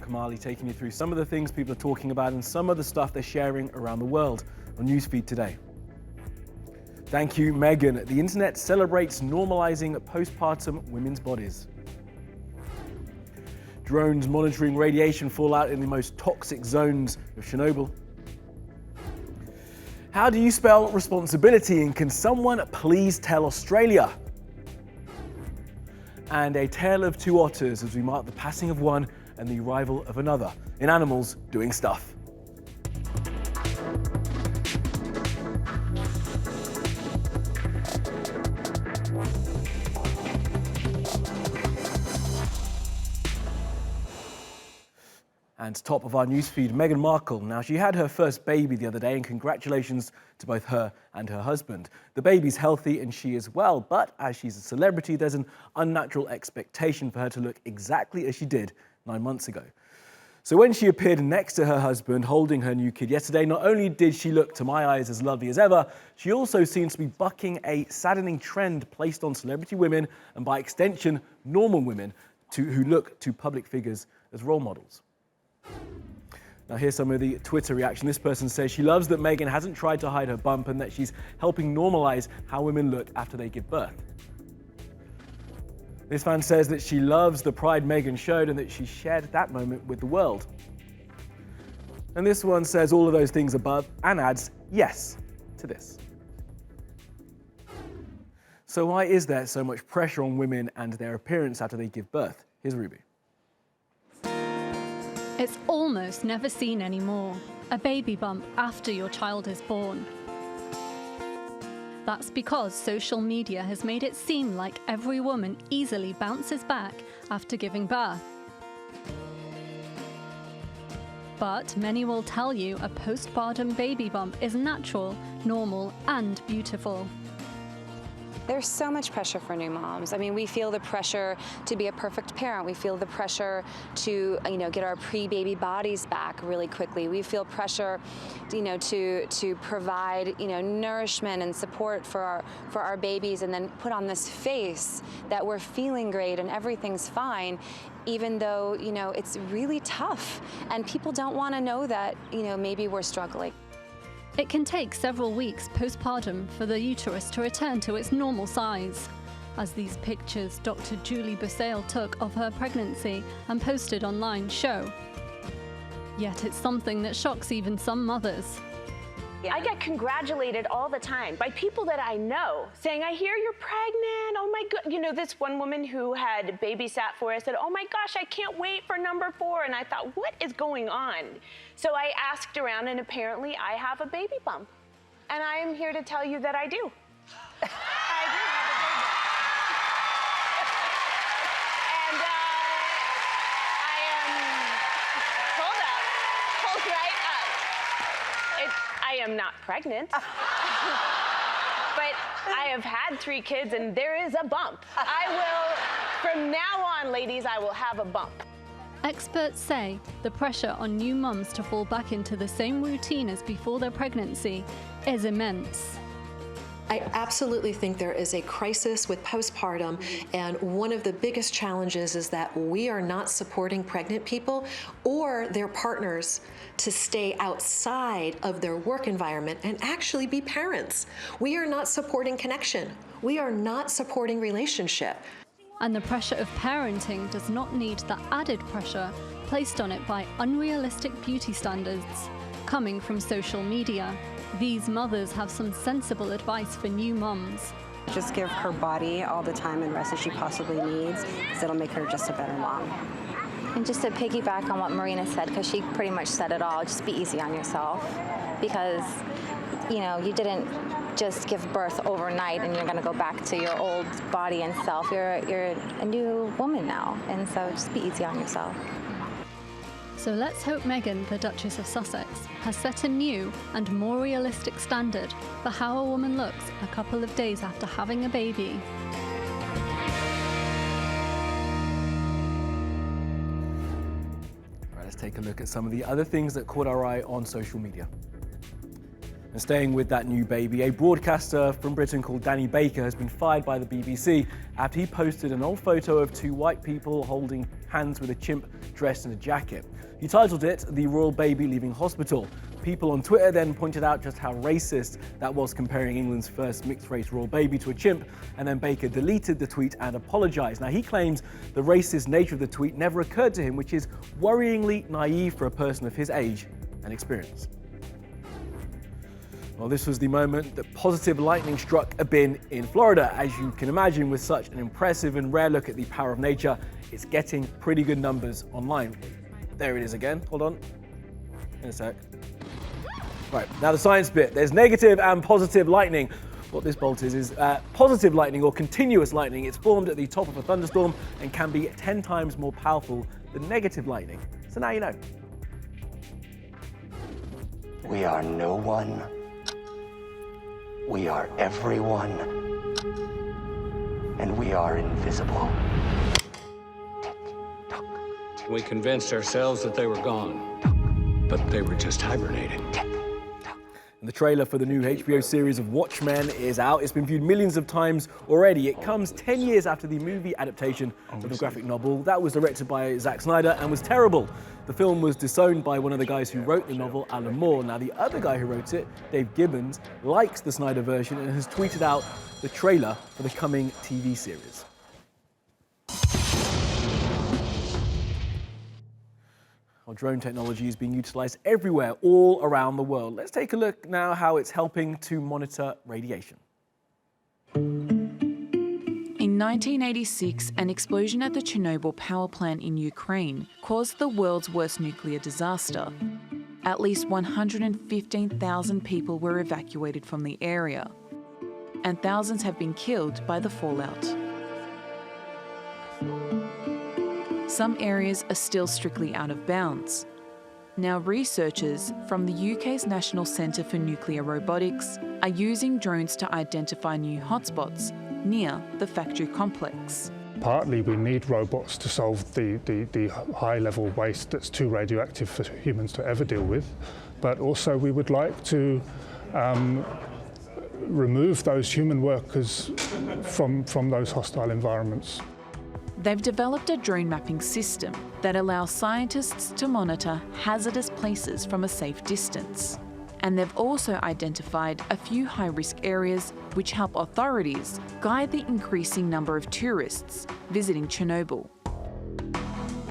Kamali, taking you through some of the things people are talking about and some of the stuff they're sharing around the world on Newsfeed today. Thank you, Meghan. The internet celebrates normalizing postpartum women's bodies. Drones monitoring radiation fallout in the most toxic zones of Chernobyl. How do you spell responsibility, and can someone please tell Australia? And a tale of two otters as we mark the passing of one and the arrival of another in Animals Doing Stuff. And top of our newsfeed, Meghan Markle. Now, she had her first baby the other day, and congratulations to both her and her husband. The baby's healthy and she is well, but as she's a celebrity, there's an unnatural expectation for her to look exactly as she did 9 months ago. So when she appeared next to her husband holding her new kid yesterday, not only did she look, to my eyes, as lovely as ever, she also seems to be bucking a saddening trend placed on celebrity women, and by extension, normal women, who look to public figures as role models. Now here's some of the Twitter reaction. This person says she loves that Meghan hasn't tried to hide her bump and that she's helping normalize how women look after they give birth. This fan says that she loves the pride Meghan showed and that she shared that moment with the world. And this one says all of those things above and adds yes to this. So why is there so much pressure on women and their appearance after they give birth? Here's Ruby. It's almost never seen anymore, a baby bump after your child is born. That's because social media has made it seem like every woman easily bounces back after giving birth. But many will tell you a postpartum baby bump is natural, normal, and beautiful. There's so much pressure for new moms. I mean, we feel the pressure to be a perfect parent. We feel the pressure to, get our pre-baby bodies back really quickly. We feel pressure, to provide, nourishment and support for our babies, and then put on this face that we're feeling great and everything's fine, even though, it's really tough. And people don't want to know that, maybe we're struggling. It can take several weeks postpartum for the uterus to return to its normal size, as these pictures Dr. Julie Busale took of her pregnancy and posted online show. Yet it's something that shocks even some mothers. I get congratulated all the time by people that I know saying, I hear you're pregnant, oh my God. This one woman who had babysat for us said, oh my gosh, I can't wait for number 4. And I thought, what is going on? So I asked around, and apparently I have a baby bump. And I am here to tell you that I do. I do have a baby bump. And I am, hold right up. I am not pregnant, but I have had 3 kids and there is a bump. From now on, ladies, I will have a bump. Experts say the pressure on new mums to fall back into the same routine as before their pregnancy is immense. I absolutely think there is a crisis with postpartum, and one of the biggest challenges is that we are not supporting pregnant people or their partners to stay outside of their work environment and actually be parents. We are not supporting connection. We are not supporting relationship. And the pressure of parenting does not need the added pressure placed on it by unrealistic beauty standards coming from social media. These mothers have some sensible advice for new mums. Just give her body all the time and rest that she possibly needs, because it'll make her just a better mom. And just to piggyback on what Marina said, because she pretty much said it all, just be easy on yourself, because you didn't just give birth overnight and you're going to go back to your old body and self. You're a new woman now, and so just be easy on yourself. So let's hope Meghan, the Duchess of Sussex, has set a new and more realistic standard for how a woman looks a couple of days after having a baby. Right, let's take a look at some of the other things that caught our eye on social media. And staying with that new baby, a broadcaster from Britain called Danny Baker has been fired by the BBC after he posted an old photo of two white people holding hands with a chimp dressed in a jacket. He titled it, "The Royal Baby Leaving Hospital." People on Twitter then pointed out just how racist that was, comparing England's first mixed-race royal baby to a chimp, and then Baker deleted the tweet and apologised. Now, he claims the racist nature of the tweet never occurred to him, which is worryingly naive for a person of his age and experience. Well, this was the moment that positive lightning struck a bin in Florida. As you can imagine, with such an impressive and rare look at the power of nature, it's getting pretty good numbers online. There it is again. Hold on. In a sec. Right, now the science bit. There's negative and positive lightning. What this bolt is positive lightning or continuous lightning. It's formed at the top of a thunderstorm and can be 10 times more powerful than negative lightning. So now you know. We are no one. We are everyone. And we are invisible. We convinced ourselves that they were gone, but they were just hibernating. And the trailer for the new HBO series of Watchmen is out. It's been viewed millions of times already. It comes 10 years after the movie adaptation of the graphic novel. That was directed by Zack Snyder and was terrible. The film was disowned by one of the guys who wrote the novel, Alan Moore. Now, the other guy who wrote it, Dave Gibbons, likes the Snyder version and has tweeted out the trailer for the coming TV series. Well, drone technology is being utilised everywhere, all around the world. Let's take a look now how it's helping to monitor radiation. In 1986, an explosion at the Chernobyl power plant in Ukraine caused the world's worst nuclear disaster. At least 115,000 people were evacuated from the area, and thousands have been killed by the fallout. Some areas are still strictly out of bounds. Now, researchers from the UK's National Centre for Nuclear Robotics are using drones to identify new hotspots near the factory complex. Partly we need robots to solve the high-level waste that's too radioactive for humans to ever deal with, but also we would like to remove those human workers from those hostile environments. They've developed a drone mapping system that allows scientists to monitor hazardous places from a safe distance. And they've also identified a few high-risk areas which help authorities guide the increasing number of tourists visiting Chernobyl.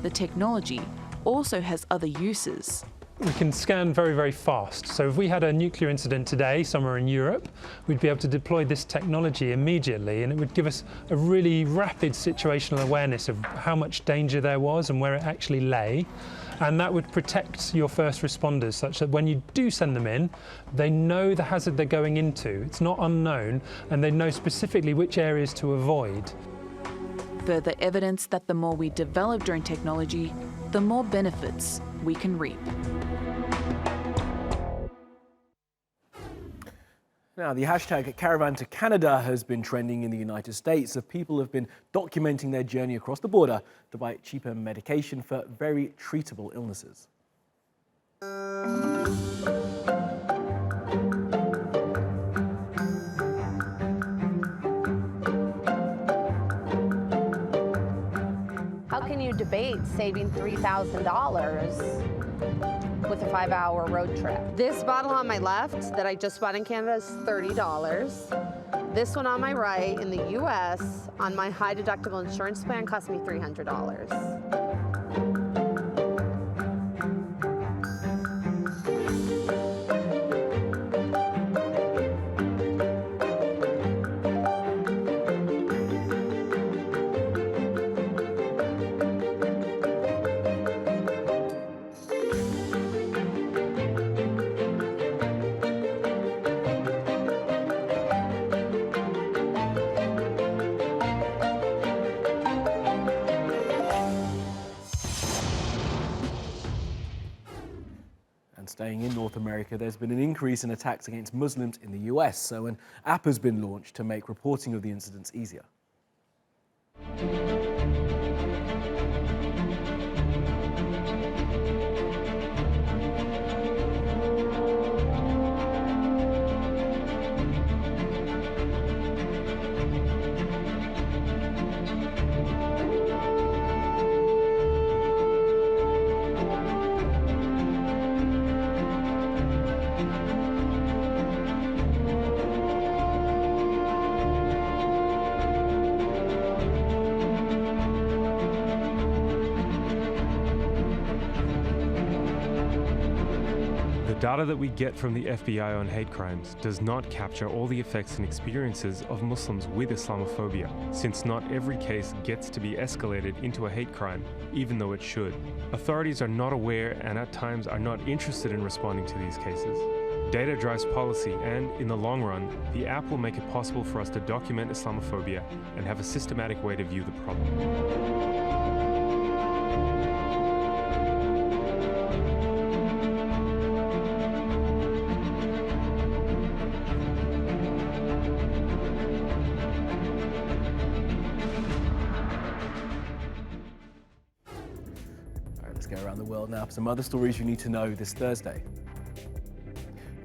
The technology also has other uses. We can scan very, very fast. So if we had a nuclear incident today somewhere in Europe, we'd be able to deploy this technology immediately, and it would give us a really rapid situational awareness of how much danger there was and where it actually lay. And that would protect your first responders such that when you do send them in, they know the hazard they're going into. It's not unknown, and they know specifically which areas to avoid. Further evidence that the more we develop drone technology, the more benefits we can reap. Now, the hashtag Caravan to Canada has been trending in the United States, as people have been documenting their journey across the border to buy cheaper medication for very treatable illnesses. How can you debate saving $3,000 with a 5-hour road trip? This bottle on my left that I just bought in Canada is $30. This one on my right in the US on my high deductible insurance plan cost me $300. Staying in North America, there's been an increase in attacks against Muslims in the US, so an app has been launched to make reporting of the incidents easier. data that we get from the FBI on hate crimes does not capture all the effects and experiences of Muslims with Islamophobia, since not every case gets to be escalated into a hate crime, even though it should. Authorities are not aware and at times are not interested in responding to these cases. Data drives policy, and in the long run, the app will make it possible for us to document Islamophobia and have a systematic way to view the problem. Let's go around the world now for some other stories you need to know this Thursday.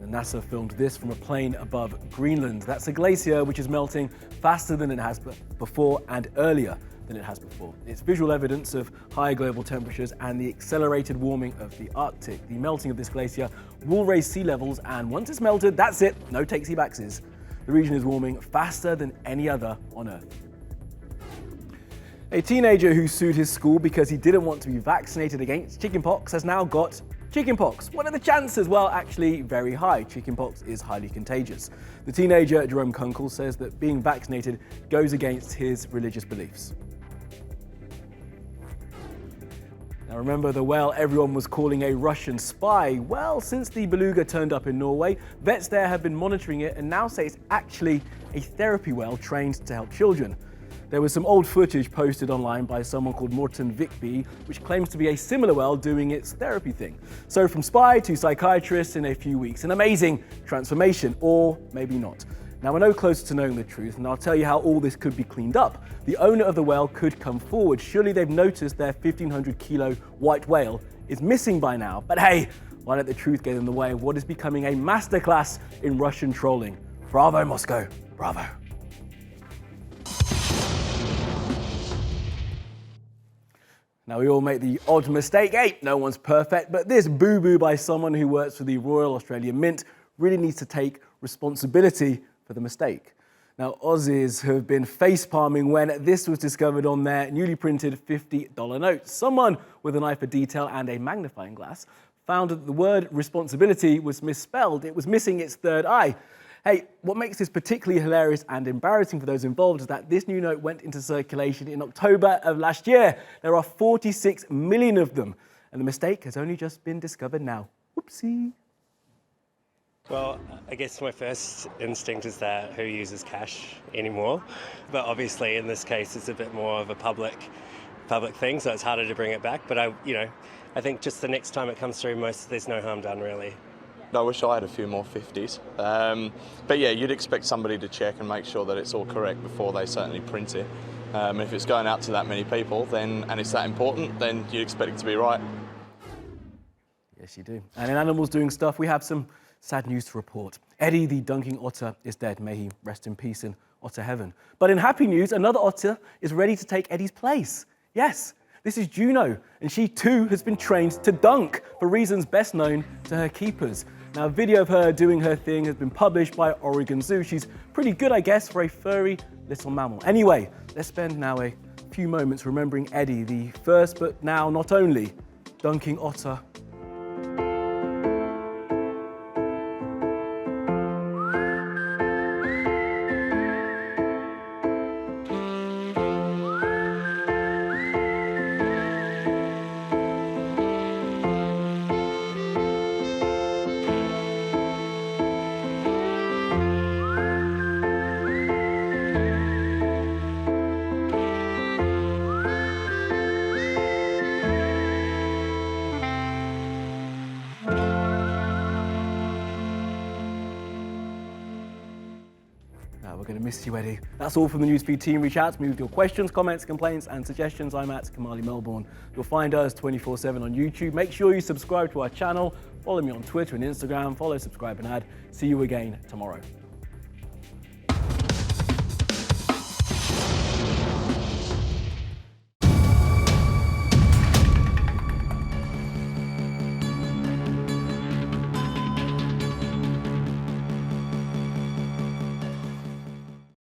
NASA filmed this from a plane above Greenland. That's a glacier which is melting faster than it has before and earlier than it has before. It's visual evidence of higher global temperatures and the accelerated warming of the Arctic. The melting of this glacier will raise sea levels, and once it's melted, that's it, no takesy-backsies. The region is warming faster than any other on Earth. A teenager who sued his school because he didn't want to be vaccinated against chickenpox has now got chickenpox. What are the chances? Well, actually very high. Chickenpox is highly contagious. The teenager, Jerome Kunkel, says that being vaccinated goes against his religious beliefs. Now remember the whale everyone was calling a Russian spy? Well, since the beluga turned up in Norway, vets there have been monitoring it and now say it's actually a therapy whale trained to help children. There was some old footage posted online by someone called Morten Vikby, which claims to be a similar whale doing its therapy thing. So from spy to psychiatrist in a few weeks, an amazing transformation, or maybe not. Now we're no closer to knowing the truth, and I'll tell you how all this could be cleaned up. The owner of the whale could come forward. Surely they've noticed their 1,500 kilo white whale is missing by now. But hey, why let the truth get in the way of what is becoming a masterclass in Russian trolling? Bravo, Moscow, bravo. Now, we all make the odd mistake. Hey, no one's perfect, but this boo-boo by someone who works for the Royal Australian Mint really needs to take responsibility for the mistake. Now, Aussies have been face-palming when this was discovered on their newly printed $50 notes. Someone with an eye for detail and a magnifying glass found that the word responsibility was misspelled. It was missing its third eye. Hey, what makes this particularly hilarious and embarrassing for those involved is that this new note went into circulation in October of last year. There are 46 million of them, and the mistake has only just been discovered now. Whoopsie. Well, I guess my first instinct is that who uses cash anymore? But obviously in this case it's a bit more of a public thing, so it's harder to bring it back. But I think just the next time it comes through, there's no harm done really. I wish I had a few more 50s. But yeah, you'd expect somebody to check and make sure that it's all correct before they certainly print it. If it's going out to that many people and it's that important, then you'd expect it to be right. Yes, you do. And in Animals Doing Stuff, we have some sad news to report. Eddie, the dunking otter, is dead. May he rest in peace in otter heaven. But in happy news, another otter is ready to take Eddie's place. Yes, this is Juno, and she too has been trained to dunk for reasons best known to her keepers. Now, a video of her doing her thing has been published by Oregon Zoo. She's pretty good, I guess, for a furry little mammal. Anyway, let's spend now a few moments remembering Eddie, the first but now not only dunking otter. We're going to miss you, Eddie. That's all from the Newsfeed team. Reach out to me with your questions, comments, complaints, and suggestions. I'm at Kamali Melbourne. You'll find us 24/7 on YouTube. Make sure you subscribe to our channel. Follow me on Twitter and Instagram. Follow, subscribe, and add. See you again tomorrow.